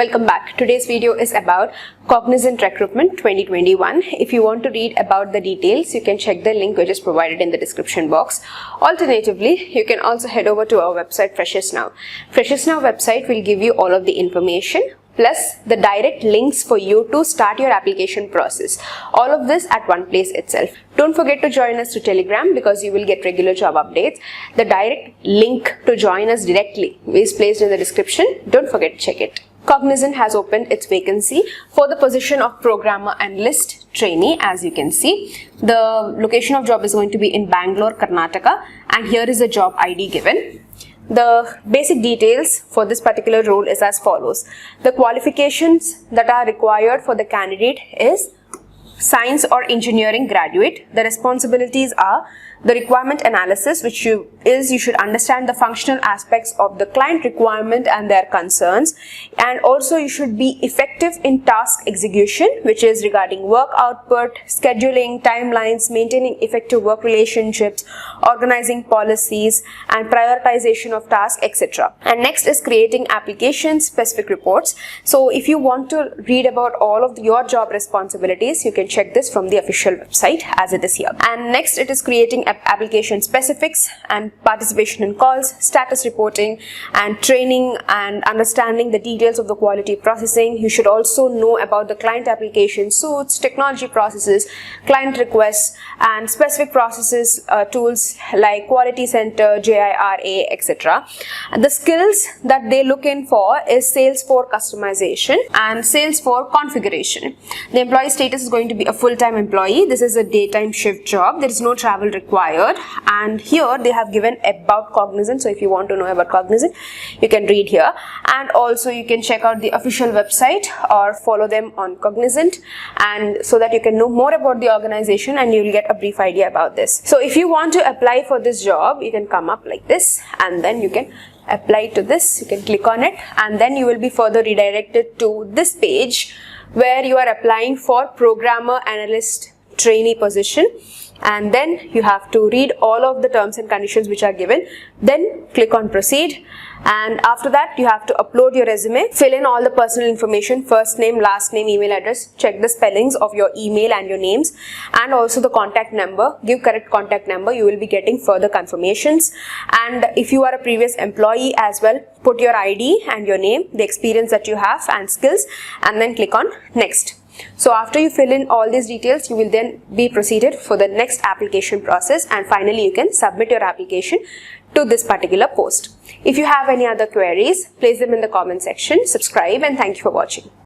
Welcome back. Today's video is about Cognizant Recruitment 2021. If you want to read about the details, you can check the link which is provided in the description box. Alternatively, you can also head over to our website Freshers Now. Freshers Now website will give you all of the information plus the direct links for you to start your application process. All of this at one place itself. Don't forget to join us to Telegram because you will get regular job updates. The direct link to join us directly is placed in the description. Don't forget to check it. Cognizant has opened its vacancy for the position of programmer analyst trainee. As you can see, the location of job is going to be in Bangalore, Karnataka, and here is the job ID given. The basic details for this particular role is as follows. The qualifications that are required for the candidate is science or engineering graduate. The responsibilities are the requirement analysis, which you should understand the functional aspects of the client requirement and their concerns, and also you should be effective in task execution, which is regarding work output, scheduling, timelines, maintaining effective work relationships, organizing policies and prioritization of tasks, etc. And next is creating application specific reports. So if you want to read about all of your job responsibilities, you can check this from the official website as it is here. And next it is creating application specifics and participation in calls, status reporting and training and understanding the details of the quality processing. You should also know about the client application suites, technology processes, client requests and specific processes, tools like Quality Center, JIRA, etc. The skills that they look in for is sales for customization and sales for configuration. The employee status is going to be a full-time employee. This is a daytime shift job. There is no travel required. And here they have given about Cognizant. So if you want to know about Cognizant, you can read here. And also you can check out the official website or follow them on Cognizant, and so that you can know more about the organization and you will get a brief idea about this. So if you want to apply for this job, you can come up like this and then you can apply to this. You can click on it and then you will be further redirected to this page where you are applying for programmer analyst trainee position. And then you have to read all of the terms and conditions which are given, then click on proceed, and after that you have to upload your resume, fill in all the personal information, first name, last name, email address, check the spellings of your email and your names, and also the contact number. Give correct contact number, you will be getting further confirmations. And if you are a previous employee as well, put your ID and your name, the experience that you have and skills, and then click on next. So after you fill in all these details, you will then be proceeded for the next application process, and finally you can submit your application to this particular post. If you have any other queries, place them in the comment section. Subscribe, and thank you for watching.